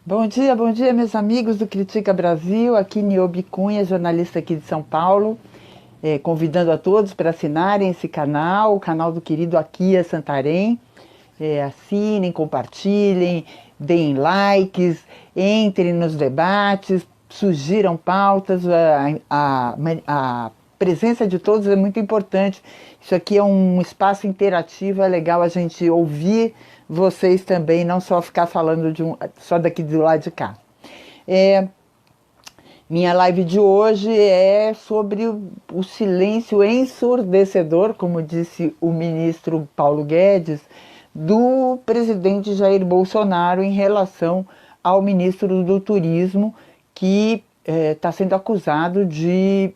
Bom dia, meus amigos do Critica Brasil. Aqui Niobe Cunha, jornalista aqui de São Paulo, convidando a todos para assinarem esse canal, o canal do querido Akia Santarém. Assinem, compartilhem, deem likes, entrem nos debates, sugiram pautas. A presença de todos é muito importante. Isso aqui é um espaço interativo, é legal a gente ouvir vocês também, não só ficar falando só daqui do lado de cá. Minha live de hoje é sobre o silêncio ensurdecedor, como disse o ministro Paulo Guedes, do presidente Jair Bolsonaro em relação ao ministro do Turismo, que está sendo acusado de...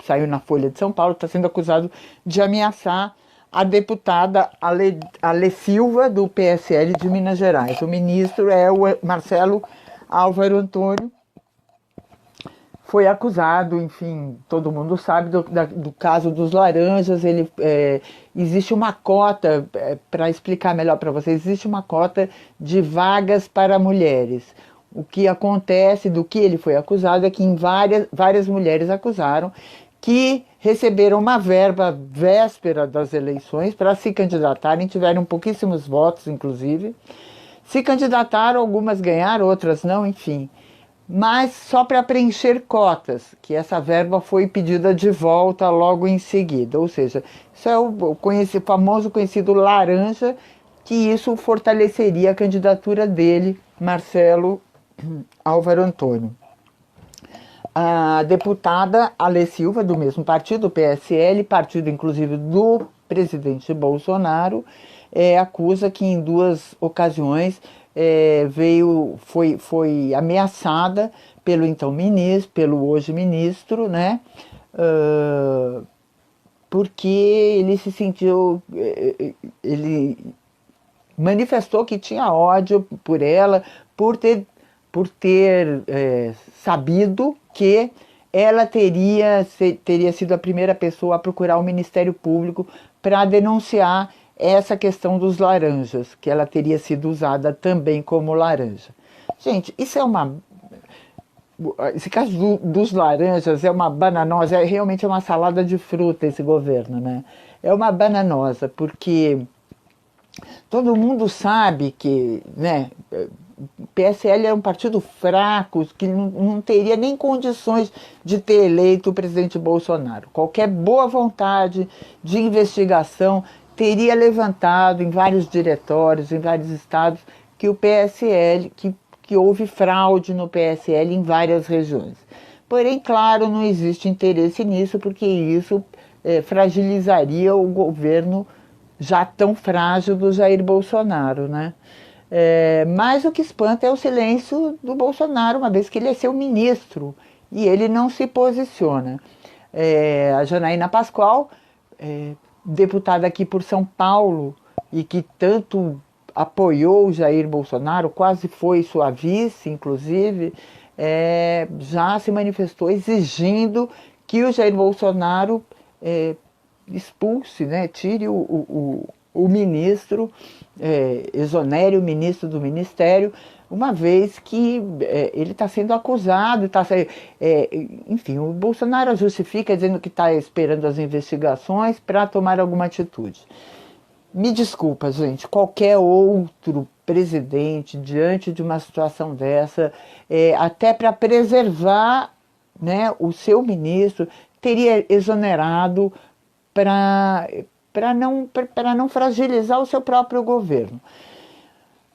saiu na Folha de São Paulo, está sendo acusado de ameaçar a deputada Ale Silva, do PSL de Minas Gerais. O ministro é o Marcelo Álvaro Antônio. Foi acusado, enfim, todo mundo sabe do caso dos laranjas. Existe uma cota, para explicar melhor para vocês, existe uma cota de vagas para mulheres. O que acontece, do que ele foi acusado, é que várias mulheres acusaram que receberam uma verba véspera das eleições para se candidatarem, tiveram pouquíssimos votos, inclusive. Se candidataram, algumas ganharam, outras não, enfim. Mas só para preencher cotas, que essa verba foi pedida de volta logo em seguida. Ou seja, isso é o famoso conhecido laranja, que isso fortaleceria a candidatura dele, Marcelo Álvaro Antônio. A deputada Ale Silva, do mesmo partido, o PSL, partido inclusive do presidente Bolsonaro, acusa que em 2 ocasiões foi ameaçada pelo então ministro, pelo hoje ministro, né? Porque ele se sentiu, ele manifestou que tinha ódio por ela, por ter sabido que ela teria sido a primeira pessoa a procurar o Ministério Público para denunciar essa questão dos laranjas, que ela teria sido usada também como laranja. Gente, isso esse caso dos laranjas é uma bananosa, realmente é uma salada de fruta esse governo, né? É uma bananosa, porque todo mundo sabe que, né, o PSL é um partido fraco, que não teria nem condições de ter eleito o presidente Bolsonaro. Qualquer boa vontade de investigação teria levantado em vários diretórios, em vários estados, que o PSL, que houve fraude no PSL em várias regiões. Porém, claro, não existe interesse nisso, porque isso fragilizaria o governo já tão frágil do Jair Bolsonaro, né? Mas o que espanta é o silêncio do Bolsonaro, uma vez que ele é seu ministro e ele não se posiciona. A Janaína Pascoal, deputada aqui por São Paulo e que tanto apoiou o Jair Bolsonaro, quase foi sua vice, inclusive, já se manifestou exigindo que o Jair Bolsonaro expulse, né, tire o ministro, exonere o ministro do ministério, uma vez que ele está sendo acusado, enfim, o Bolsonaro justifica dizendo que está esperando as investigações para tomar alguma atitude. Me desculpa, gente, qualquer outro presidente, diante de uma situação dessa, até para preservar, né, o seu ministro, teria exonerado para não fragilizar o seu próprio governo.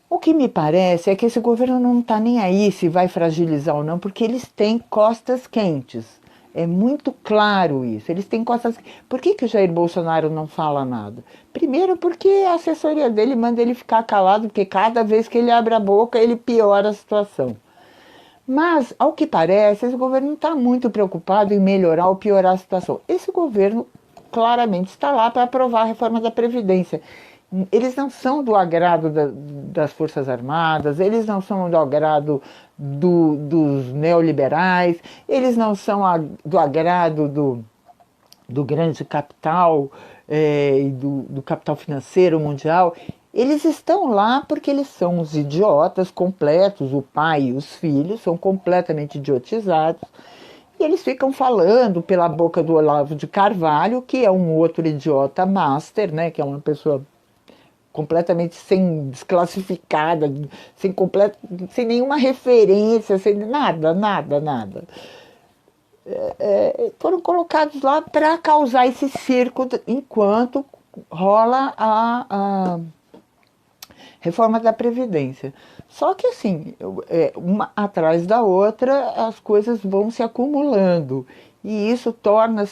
O que me parece é que esse governo não está nem aí se vai fragilizar ou não, porque eles têm costas quentes. É muito claro isso. Eles têm costas... Por que o Jair Bolsonaro não fala nada? Primeiro porque a assessoria dele manda ele ficar calado, porque cada vez que ele abre a boca, ele piora a situação. Mas, ao que parece, esse governo não está muito preocupado em melhorar ou piorar a situação. Esse governo claramente está lá para aprovar a reforma da Previdência. Eles não são do agrado das Forças Armadas, eles não são do agrado dos neoliberais, eles não são do agrado do grande capital e do capital financeiro mundial, eles estão lá porque eles são os idiotas completos, o pai e os filhos são completamente idiotizados, e eles ficam falando pela boca do Olavo de Carvalho, que é um outro idiota master, né, que é uma pessoa completamente desclassificada, sem nenhuma referência, sem nada, nada, nada. Foram colocados lá para causar esse circo enquanto rola a reforma da Previdência. Só que assim, uma atrás da outra, as coisas vão se acumulando. E isso torna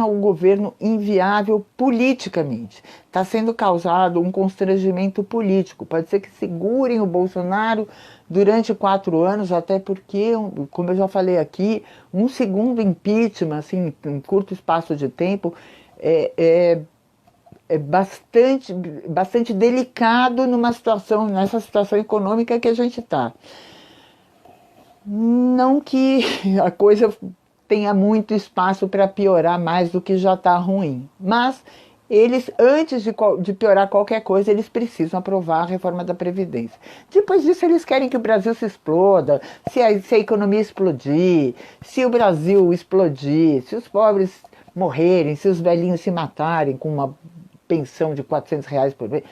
o governo inviável politicamente. Está sendo causado um constrangimento político. Pode ser que segurem o Bolsonaro durante 4 anos, até porque, como eu já falei aqui, um segundo impeachment, assim, em curto espaço de tempo, é bastante delicado nessa situação econômica que a gente está. Não que a coisa tenha muito espaço para piorar mais do que já está ruim, mas eles, antes de piorar qualquer coisa, eles precisam aprovar a reforma da Previdência. Depois disso, eles querem que o Brasil se exploda, se a economia explodir, se o Brasil explodir, se os pobres morrerem, se os velhinhos se matarem com uma pensão de R$ 400 por mês.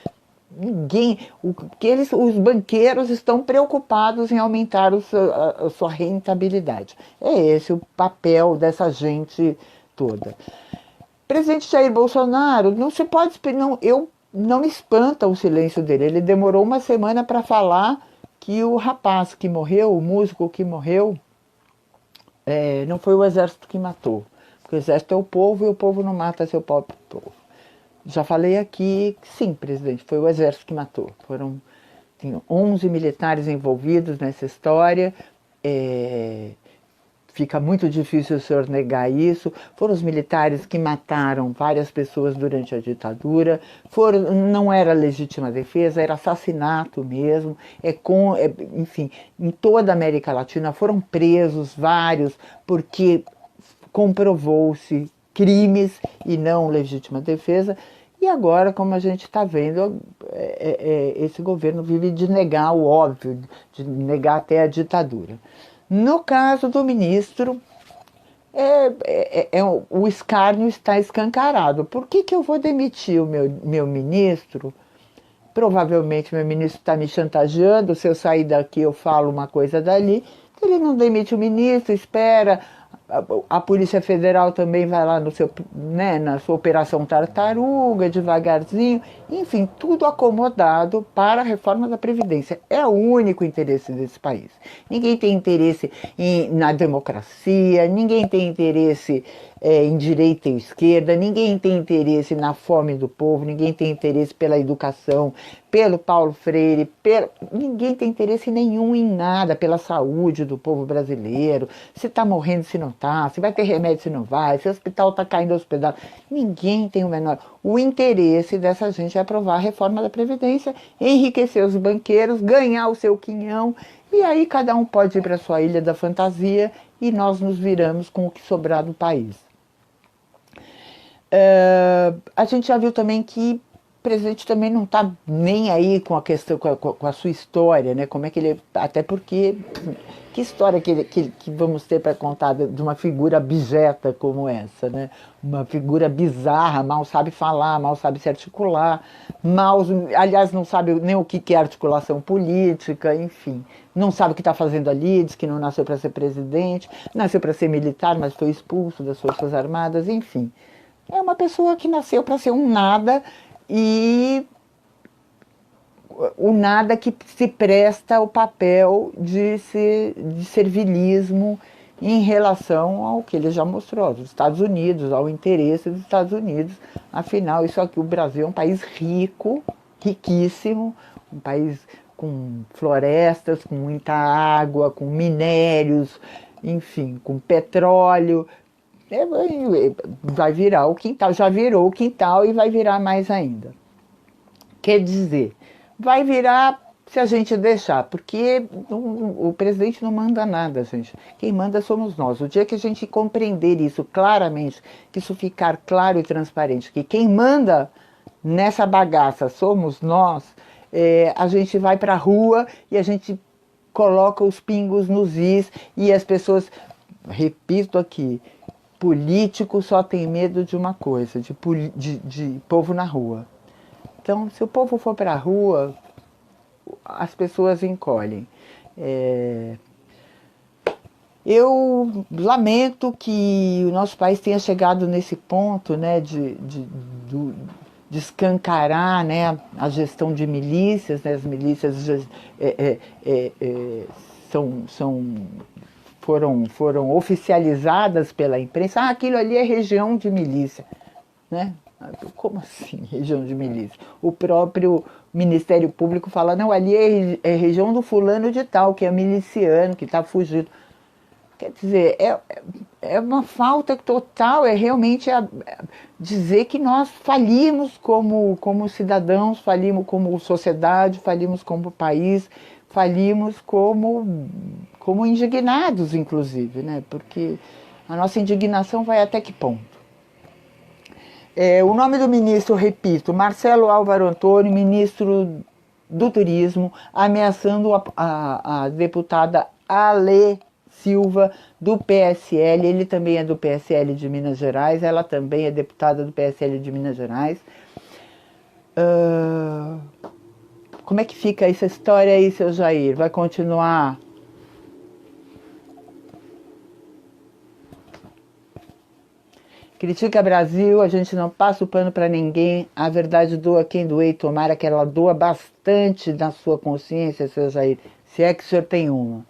Os banqueiros estão preocupados em aumentar a sua rentabilidade. É esse o papel dessa gente toda. Presidente Jair Bolsonaro, não se pode, não me espanta o silêncio dele. Ele demorou uma semana para falar que o rapaz que morreu, o músico que morreu, não foi o exército que matou. Porque o exército é o povo e o povo não mata seu próprio povo. Já falei aqui, sim, presidente, foi o exército que matou. Tem 11 militares envolvidos nessa história. Fica muito difícil o senhor negar isso. Foram os militares que mataram várias pessoas durante a ditadura. Não era legítima defesa, era assassinato mesmo. Enfim, em toda a América Latina foram presos vários porque comprovou-se crimes e não legítima defesa. E agora, como a gente está vendo, esse governo vive de negar o óbvio, de negar até a ditadura. No caso do ministro, o escárnio está escancarado. Por que eu vou demitir o meu ministro? Provavelmente meu ministro está me chantageando, se eu sair daqui eu falo uma coisa dali. Ele não demite o ministro, espera. A Polícia Federal também vai lá na sua operação tartaruga, devagarzinho, enfim, tudo acomodado para a reforma da Previdência. É o único interesse desse país. Ninguém tem interesse na democracia, ninguém tem interesse em direita e esquerda, ninguém tem interesse na fome do povo, ninguém tem interesse pela educação, pelo Paulo Freire, ninguém tem interesse nenhum em nada, pela saúde do povo brasileiro, se está morrendo, se não está, se vai ter remédio, se não vai, se o hospital está caindo aos pedaços. Ninguém tem o menor. O interesse dessa gente é aprovar a reforma da Previdência, enriquecer os banqueiros, ganhar o seu quinhão, e aí cada um pode ir para a sua ilha da fantasia e nós nos viramos com o que sobrar do país. A gente já viu também que o presidente também não está nem aí com a questão, com a sua história, né? Como é que ele. Até porque. Que história que vamos ter para contar de uma figura abjeta como essa, né? Uma figura bizarra, mal sabe falar, mal sabe se articular, aliás, não sabe nem o que é articulação política, enfim. Não sabe o que está fazendo ali, diz que não nasceu para ser presidente, nasceu para ser militar, mas foi expulso das Forças Armadas, enfim. É uma pessoa que nasceu para ser um nada e o nada que se presta ao papel de servilismo em relação ao que ele já mostrou, aos Estados Unidos, ao interesse dos Estados Unidos. Afinal, isso aqui, o Brasil é um país rico, riquíssimo, um país com florestas, com muita água, com minérios, enfim, com petróleo. Vai virar o quintal, já virou o quintal e vai virar mais ainda. Quer dizer, vai virar se a gente deixar, porque o presidente não manda nada, gente. Quem manda somos nós. O dia que a gente compreender isso claramente, que isso ficar claro e transparente, que quem manda nessa bagaça somos nós, a gente vai para a rua e a gente coloca os pingos nos is e as pessoas, repito aqui, político só tem medo de uma coisa, de povo na rua. Então, se o povo for para a rua, as pessoas encolhem. Eu lamento que o nosso país tenha chegado nesse ponto, né, de escancarar, né, a gestão de milícias, né, as milícias foram oficializadas pela imprensa. Aquilo ali é região de milícia, né? Como assim, região de milícia? O próprio Ministério Público fala, não, ali é região do fulano de tal, que é miliciano, que está fugindo. Quer dizer, é uma falta total, realmente dizer que nós falimos como cidadãos, falimos como sociedade, falimos como país, falimos como indignados, inclusive, né? Porque a nossa indignação vai até que ponto? O nome do ministro, repito, Marcelo Álvaro Antônio, ministro do Turismo, ameaçando a deputada Ale Silva, do PSL, ele também é do PSL de Minas Gerais, ela também é deputada do PSL de Minas Gerais. Como é que fica essa história aí, seu Jair? Vai continuar? Critica Brasil, a gente não passa o pano para ninguém, a verdade doa quem doer, tomara que ela doa bastante na sua consciência, seu Jair, se é que o senhor tem uma.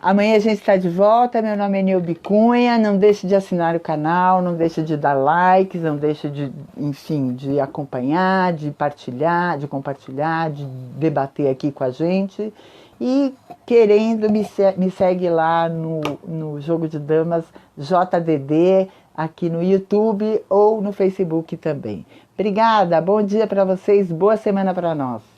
Amanhã a gente está de volta, meu nome é Nilbe Cunha, não deixe de assinar o canal, não deixe de dar likes, não deixe de, enfim, de acompanhar, de partilhar, de compartilhar, de debater aqui com a gente. E querendo, me segue lá no Jogo de Damas JDD, aqui no YouTube ou no Facebook também. Obrigada, bom dia para vocês, boa semana para nós.